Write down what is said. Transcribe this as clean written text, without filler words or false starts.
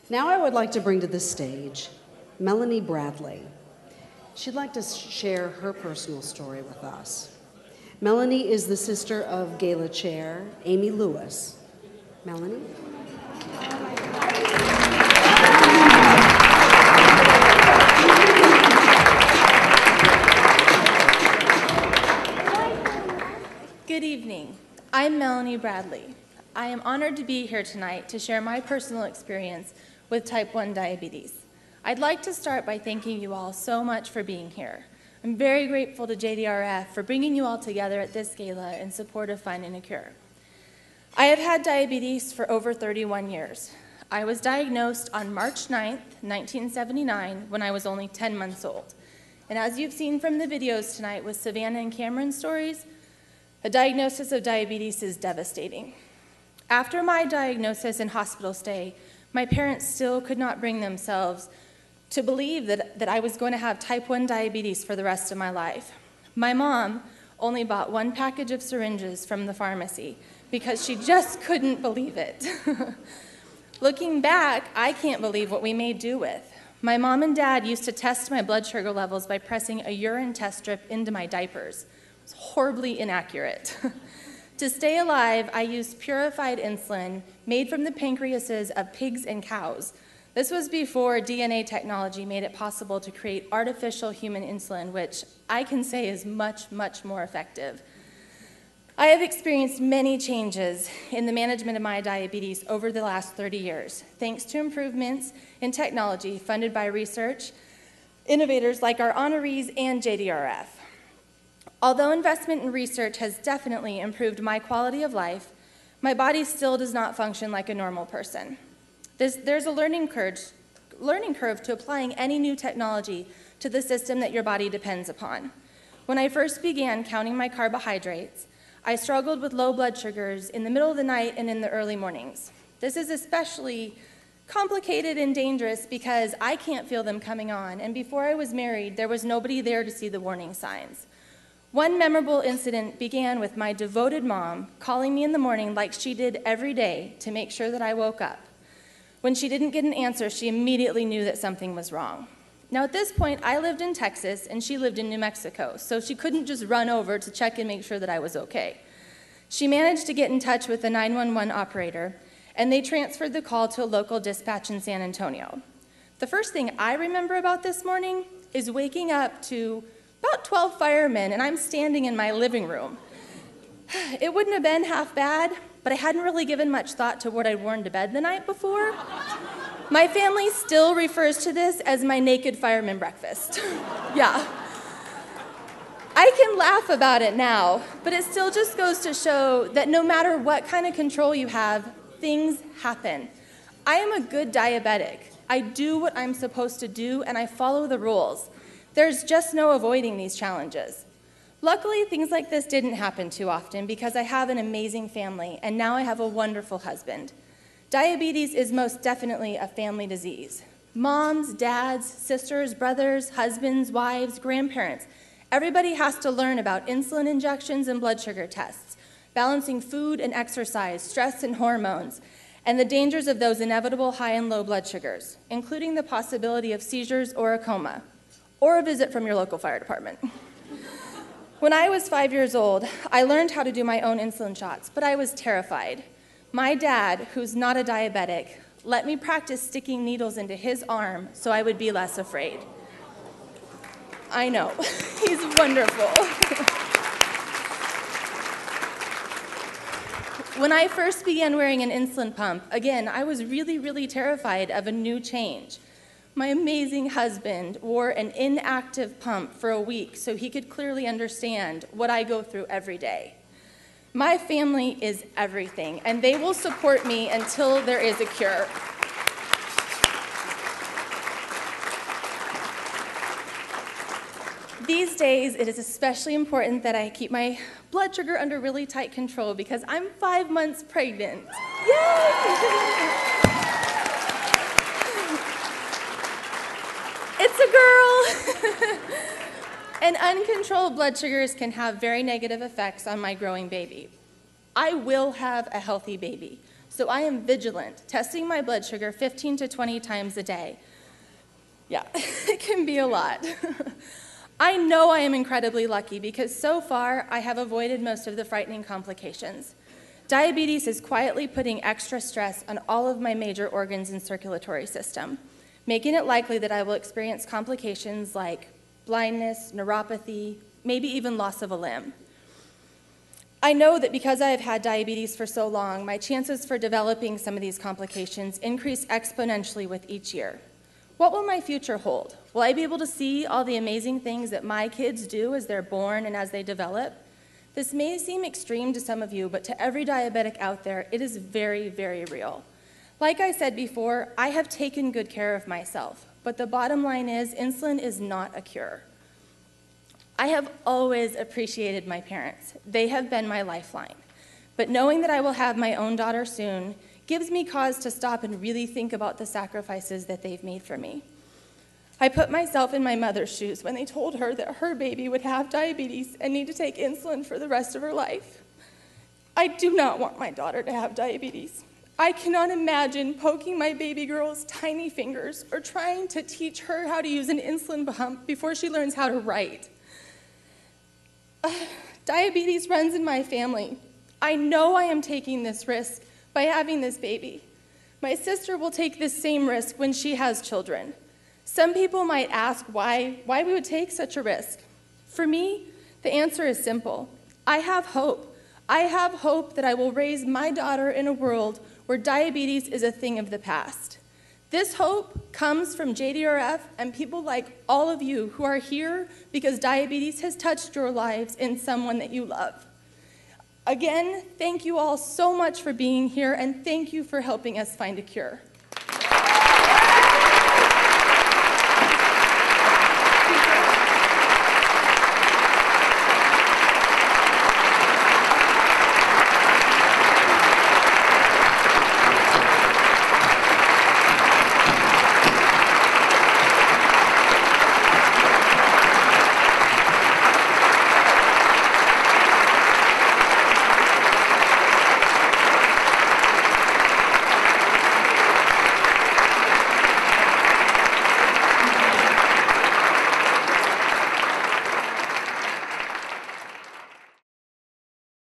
Now I would like to bring to the stage Melanie Bradley. She'd like to share her personal story with us. Melanie is the sister of Gala Chair Amy Lewis. Melanie? Good evening. I'm Melanie Bradley. I am honored to be here tonight to share my personal experience with type 1 diabetes. I'd like to start by thanking you all so much for being here. I'm very grateful to JDRF for bringing you all together at this gala in support of finding a cure. I have had diabetes for over 31 years. I was diagnosed on March 9th, 1979, when I was only 10 months old. And as you've seen from the videos tonight with Savannah and Cameron's stories, a diagnosis of diabetes is devastating. After my diagnosis and hospital stay, my parents still could not bring themselves to believe that I was going to have type 1 diabetes for the rest of my life. My mom only bought one package of syringes from the pharmacy because she just couldn't believe it. Looking back, I can't believe what we made do with. My mom and dad used to test my blood sugar levels by pressing a urine test strip into my diapers. It was horribly inaccurate. To stay alive, I used purified insulin made from the pancreases of pigs and cows. This was before DNA technology made it possible to create artificial human insulin, which I can say is much, much more effective. I have experienced many changes in the management of my diabetes over the last 30 years, thanks to improvements in technology funded by research innovators like our honorees and JDRF. Although investment in research has definitely improved my quality of life, my body still does not function like a normal person. There's a learning curve to applying any new technology to the system that your body depends upon. When I first began counting my carbohydrates, I struggled with low blood sugars in the middle of the night and in the early mornings. This is especially complicated and dangerous because I can't feel them coming on, and before I was married, there was nobody there to see the warning signs. One memorable incident began with my devoted mom calling me in the morning like she did every day to make sure that I woke up. When she didn't get an answer, she immediately knew that something was wrong. Now at this point, I lived in Texas and she lived in New Mexico, so she couldn't just run over to check and make sure that I was okay. She managed to get in touch with the 911 operator, and they transferred the call to a local dispatch in San Antonio. The first thing I remember about this morning is waking up to about 12 firemen, and I'm standing in my living room. It wouldn't have been half bad, but I hadn't really given much thought to what I'd worn to bed the night before. My family still refers to this as my naked fireman breakfast. Yeah. I can laugh about it now, but it still just goes to show that no matter what kind of control you have, things happen. I am a good diabetic. I do what I'm supposed to do, and I follow the rules. There's just no avoiding these challenges. Luckily, things like this didn't happen too often because I have an amazing family, and now I have a wonderful husband. Diabetes is most definitely a family disease. Moms, dads, sisters, brothers, husbands, wives, grandparents, everybody has to learn about insulin injections and blood sugar tests, balancing food and exercise, stress and hormones, and the dangers of those inevitable high and low blood sugars, including the possibility of seizures or a coma, or a visit from your local fire department. When I was 5 years old, I learned how to do my own insulin shots, but I was terrified. My dad, who's not a diabetic, let me practice sticking needles into his arm so I would be less afraid. I know, he's wonderful. When I first began wearing an insulin pump, again, I was really, really terrified of a new change. My amazing husband wore an inactive pump for a week so he could clearly understand what I go through every day. My family is everything, and they will support me until there is a cure. These days, it is especially important that I keep my blood sugar under really tight control because I'm 5 months pregnant. Yay! It's a girl! And uncontrolled blood sugars can have very negative effects on my growing baby. I will have a healthy baby, So I am vigilant, testing my blood sugar 15 to 20 times a day. Yeah, it can be a lot. I know I am incredibly lucky because so far I have avoided most of the frightening complications. Diabetes is quietly putting extra stress on all of my major organs and circulatory system, making it likely that I will experience complications like blindness, neuropathy, maybe even loss of a limb. I know that because I have had diabetes for so long, my chances for developing some of these complications increase exponentially with each year. What will my future hold? Will I be able to see all the amazing things that my kids do as they're born and as they develop? This may seem extreme to some of you, but to every diabetic out there, it is very, very real. Like I said before, I have taken good care of myself, but the bottom line is insulin is not a cure. I have always appreciated my parents. They have been my lifeline. But knowing that I will have my own daughter soon gives me cause to stop and really think about the sacrifices that they've made for me. I put myself in my mother's shoes when they told her that her baby would have diabetes and need to take insulin for the rest of her life. I do not want my daughter to have diabetes. I cannot imagine poking my baby girl's tiny fingers or trying to teach her how to use an insulin pump before she learns how to write. Diabetes runs in my family. I know I am taking this risk by having this baby. My sister will take this same risk when she has children. Some people might ask why we would take such a risk. For me, the answer is simple. I have hope. I have hope that I will raise my daughter in a world where diabetes is a thing of the past. This hope comes from JDRF and people like all of you who are here because diabetes has touched your lives in someone that you love. Again, thank you all so much for being here, and thank you for helping us find a cure.